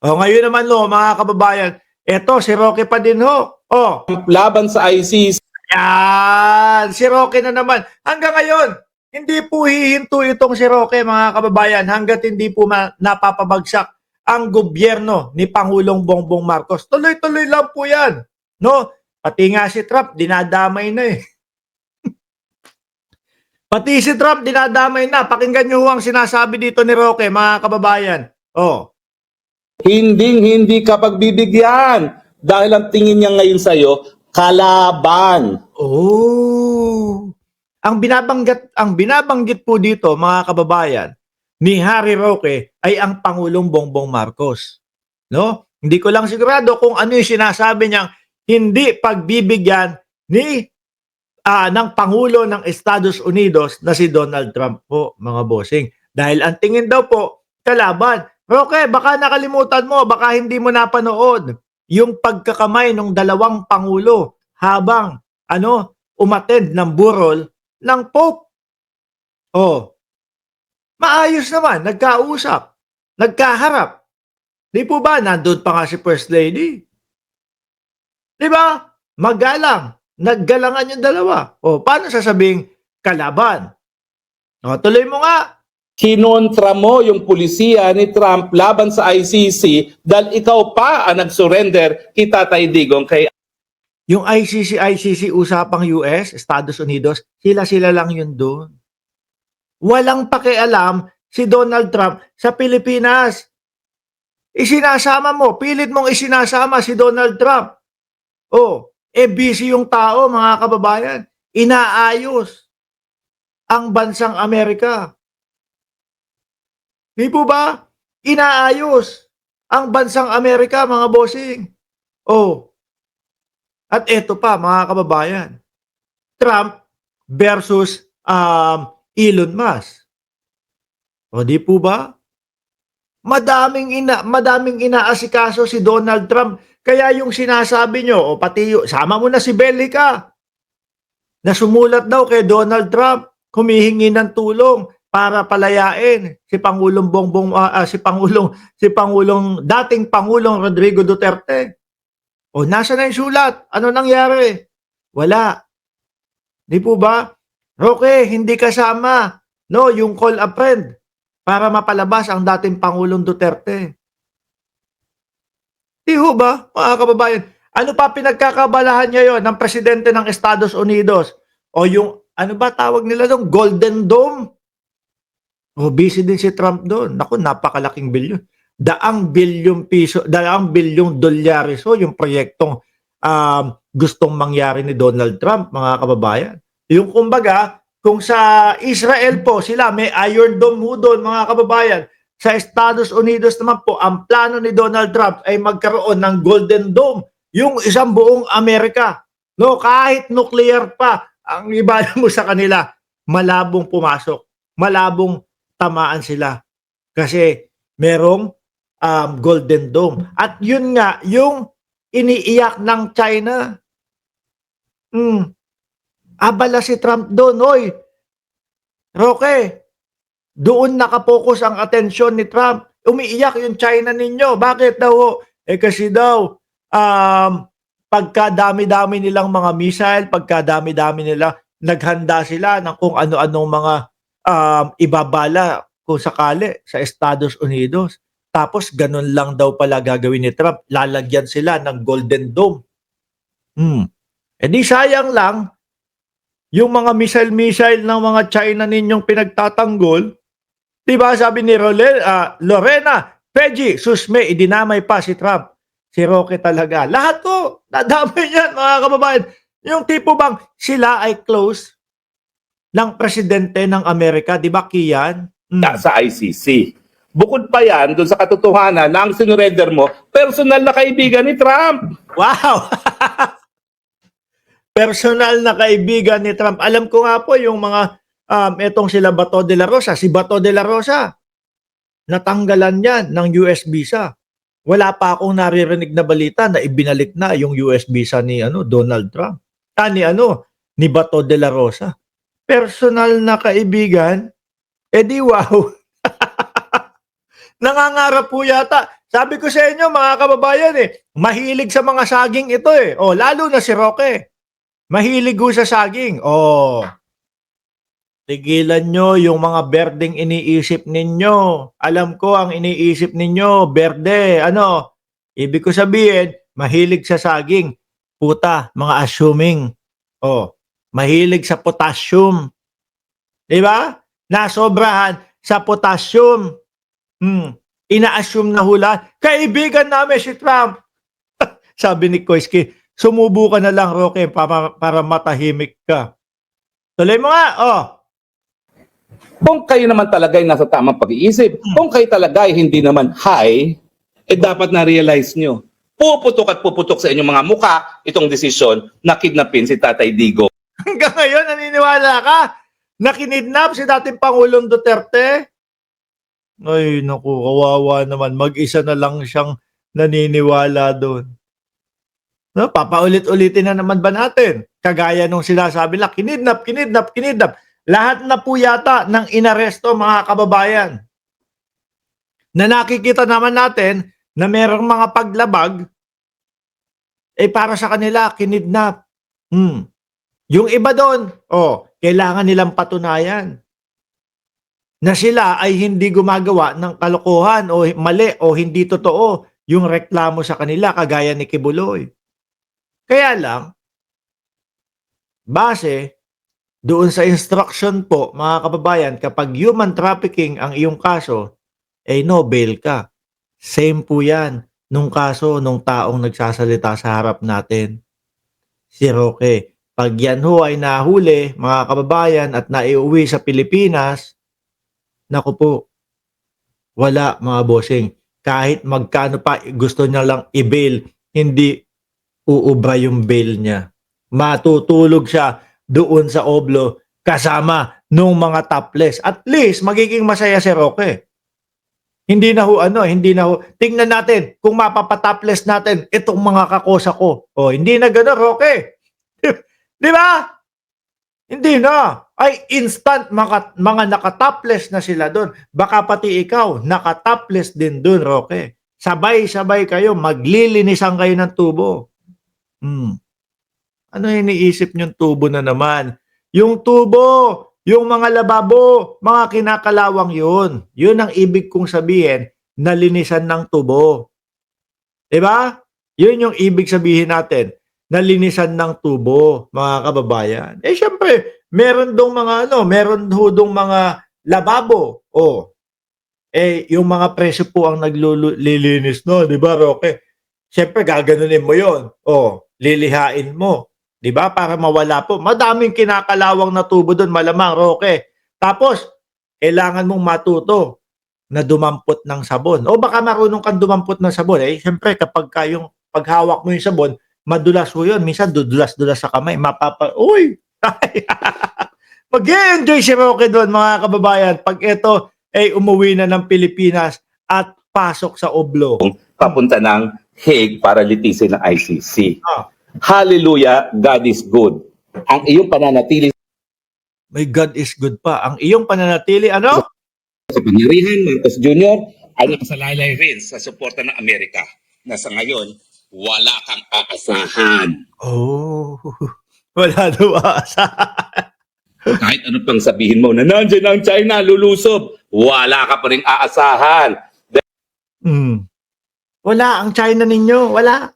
O ngayon naman no, mga kababayan, eto si Roque pa din ho. Oh, laban sa ICC. yan, si Roque na naman. Hanggang ngayon, hindi po hihinto itong si Roque, mga kababayan, hanggat hindi po napapabagsak ang gobyerno ni Pangulong Bongbong Marcos. Tuloy-tuloy lang po yan. No? Pati nga si Trump, dinadamay na eh. Pati si Trump, dinadamay na. Pakinggan nyo ang sinasabi dito ni Roque, mga kababayan. Oh. Hindi ka pagbibigyan dahil ang tingin niya ngayon sa'yo, kalaban. Oh. Ang binabanggit po dito, mga kababayan, ni Harry Roque ay ang Pangulong Bongbong Marcos. No? Hindi ko lang sigurado kung ano yung sinasabi niyang hindi pagbibigyan ni ng Pangulo ng Estados Unidos na si Donald Trump po, mga bossing. Dahil ang tingin daw po, kalaban. Roque, baka nakalimutan mo, baka hindi mo napanood yung pagkakamay ng dalawang Pangulo habang umattend ng burol ng Pope. Oh, maayos naman, nagkausap, nagkaharap. Di po ba, nandun pa nga si First Lady? Di ba? Magalang. Naggalangan yung dalawa. O, paano sasabing kalaban? O, tuloy mo nga. Kinontra mo yung pulisiya ni Trump laban sa ICC dahil ikaw pa ang nag-surrender kay Tatay Digong kay Yung ICC usapang US, Estados Unidos, sila-sila lang yun doon. Walang pakialam si Donald Trump sa Pilipinas. Isinasama mo, pilit mong isinasama si Donald Trump. Oh, busy yung tao, mga kababayan. Inaayos ang bansang Amerika. Di po ba? Inaayos ang bansang Amerika, mga bossing. Oh, at eto pa, mga kababayan. Trump versus Elon Musk. O di po ba? Madaming inaasikaso si Donald Trump. Kaya yung sinasabi nyo, o pati sama mo na si Bellica, na sumulat daw kay Donald Trump, humihingi ng tulong para palayain si Pangulong dating Pangulong Rodrigo Duterte. O nasa na yung sulat? Ano nangyari? Wala. Di po ba? Roque, hindi kasama yung call a friend para mapalabas ang dating Pangulong Duterte. Di ho ba, mga kababayan? Ano pa pinagkakabalahan ngayon ng presidente ng Estados Unidos? O yung, ano ba tawag nila doon? Golden Dome? O busy din si Trump doon. Naku, napakalaking bilyon. Daang bilyong dolyares so yung proyektong gustong mangyari ni Donald Trump, mga kababayan. Yung kumbaga, kung sa Israel po, sila may Iron Dome ho doon, mga kababayan. Sa Estados Unidos naman po, ang plano ni Donald Trump ay magkaroon ng Golden Dome, yung isang buong Amerika. No, kahit nuclear pa, ang iba mo sa kanila, malabong pumasok, malabong tamaan sila. Kasi merong Golden Dome. At yun nga, yung iniiyak ng China. Abala si Trump doon, oy. Roque, doon nakapokus ang atensyon ni Trump. Umiiyak yung China ninyo. Bakit daw? Kasi daw, pagkadami-dami nilang mga missile, pagkadami-dami nila, naghanda sila ng kung ano-anong mga ibabala kung sakali sa Estados Unidos. Tapos ganun lang daw pala gagawin ni Trump. Lalagyan sila ng Golden Dome. Di sayang lang, yung mga missile-missile ng mga China ninyong pinagtatanggol, diba sabi ni Lorena, Peggy, susme, idinamay pa si Trump. Si Roque talaga. Lahat to, nadamay yan, mga kababayan. Yung tipo bang sila ay close ng presidente ng Amerika, di ba, Kian? sa ICC. Bukod pa yan, doon sa katotohanan na ang sinurrender mo, personal na kaibigan ni Trump. Wow! Personal na kaibigan ni Trump. Alam ko nga po yung mga etong sila Bato de la Rosa, si Bato de la Rosa, natanggalan yan ng US visa. Wala pa akong naririnig na balita na ibinalik na yung US visa ni Donald Trump. Ni Bato de la Rosa. Personal na kaibigan, di wow. Nangangarap po yata Sabi ko sa inyo mga kababayan mahilig sa mga saging ito Oh, lalo na si Roque. Mahilig ho sa saging. Oh, tigilan nyo yung mga berdeng iniisip ninyo. Alam ko ang iniisip ninyo, berde, ano? Ibig ko sabihin, mahilig sa saging. Puta, mga assuming. Oh, mahilig sa potassium. Di ba? Nasobrahan sa potassium. Ina-assume na hula. Kaibigan namin si Trump. Sabi ni Koiski, sumubo ka na lang, Roque, para matahimik ka. Tuloy mo nga, Kung kayo naman talaga ay nasa tamang pag-iisip, kung kayo talaga ay hindi naman high, dapat na-realize nyo. Puputok at puputok sa inyong mga muka itong desisyon na kidnapin si Tatay Digo. Hanggang ngayon, naniniwala ka na kinidnap si dating Pangulong Duterte? Ay, naku, kawawa naman. Mag-isa na lang siyang naniniwala doon. No, papaulit-ulitin na naman ba natin? Kagaya nung sinasabi lang, kinidnap, kinidnap, kinidnap. Lahat na po yata ng inaresto mga kababayan. Na nakikita naman natin na merong mga paglabag, para sa kanila, kinidnap. Yung iba doon, kailangan nilang patunayan na sila ay hindi gumagawa ng kalokohan o mali o hindi totoo yung reklamo sa kanila kagaya ni Kibuloy. Kaya lang, base doon sa instruction po mga kababayan, kapag human trafficking ang iyong kaso, no bail ka. Same po yan nung kaso nung taong nagsasalita sa harap natin. Si Roque. Pag yan ho ay nahuli mga kababayan at naiuwi sa Pilipinas, naku po, wala mga bossing. Kahit magkano pa gusto niya lang i-bail, hindi uubra yung bail niya. Matutulog siya doon sa oblo kasama nung mga topless. At least magiging masaya si Roque. Hindi na ho hindi na ho. Tingnan natin kung mapapatopless natin itong mga kakosa ko. Hindi na gano'n, Roque. Di ba? Hindi na. Ay instant mga nakatopless na sila doon. Baka pati ikaw nakatopless din doon, Roque. Sabay-sabay kayo, maglilinisan kayo ng tubo. Ano iniisip niyong tubo na naman? Yung tubo, yung mga lababo, mga kinakalawang yun. Yun ang ibig kong sabihin na linisan ng tubo. Diba? Yun yung ibig sabihin natin na linisan ng tubo, mga kababayan. Syempre, meron dong meron dong mga lababo. Yung mga preso po ang naglilinis, no? Diba, Roque? Syempre, gaganunin mo yun. Lilihain mo. Diba? Para mawala po. Madaming kinakalawang na tubo doon, malamang, Roque. Tapos, kailangan mong matuto na dumampot ng sabon. O baka marunong kang dumampot ng sabon. Syempre, kapag yung paghawak mo yung sabon, madulas mo yun. Minsan, dudulas-dulas sa kamay. Uy! Mag-enjoy si Roque doon, mga kababayan. Pag ito, umuwi na ng Pilipinas at pasok sa oblo. Papunta ng Hague para litisin ng ICC. Hallelujah, God is good. Ang iyong pananatili may God is good pa. Ang iyong pananatili, ano? sa pangyarihan, Marcos Jr., ay nakasalalay rin sa suporta ng Amerika na sa ngayon, wala kang aasahan. Wala daw aasahan. Kahit ano pang sabihin mo na nandiyan ang China, lulusob, wala ka pa rin aasahan. Wala ang China ninyo. Wala.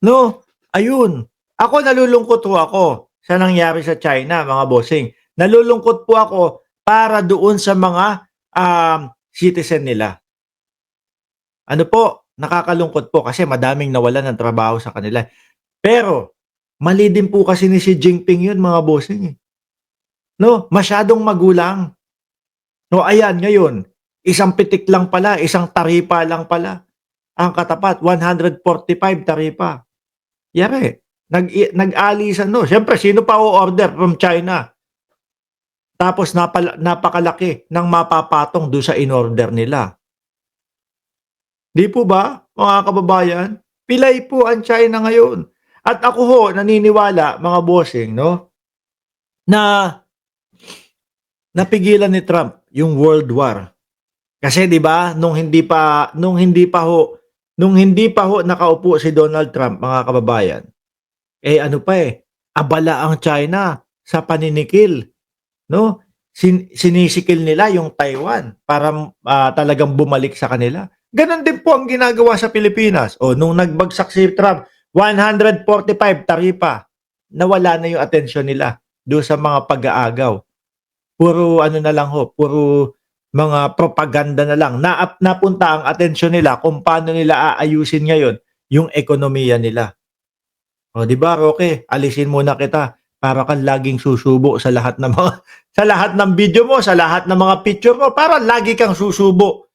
No, ayun. Ako nalulungkot po ako sa nangyari sa China, mga bossing. Nalulungkot po ako para doon sa mga citizen nila. Ano po, nakakalungkot po kasi madaming nawalan ng trabaho sa kanila. Pero, mali din po kasi ni Xi Jinping yun, mga bossing. No, masyadong magulang. No, ayan, ngayon, isang pitik lang pala, isang taripa lang pala. Ang katapat, 145 taripa. Yari, nag-alisan, no? Siyempre, sino pa o-order from China? Tapos napakalaki ng mapapatong doon sa in-order nila. Di po ba, mga kababayan? Pilay po ang China ngayon. At ako ho, naniniwala, mga bossing, no? Na napigilan ni Trump yung World War. Kasi 'di ba, nung hindi pa ho nung hindi pa ho nakaupo si Donald Trump, mga kababayan, ano pa abala ang China sa paninikil, no? Sinisikil nila yung Taiwan para talagang bumalik sa kanila. Ganon din po ang ginagawa sa Pilipinas. O nung nagbagsak si Trump, 145 taripa, nawala na yung atensyon nila doon sa mga pag-aagaw. Puro ano na lang ho, puro mga propaganda na lang. Napunta ang atensyon nila kung paano nila aayusin ngayon yung ekonomiya nila. O di ba, Roque, alisin muna kita para kang laging susubo sa lahat ng mga sa lahat ng video mo, sa lahat ng mga picture mo, para lagi kang susubo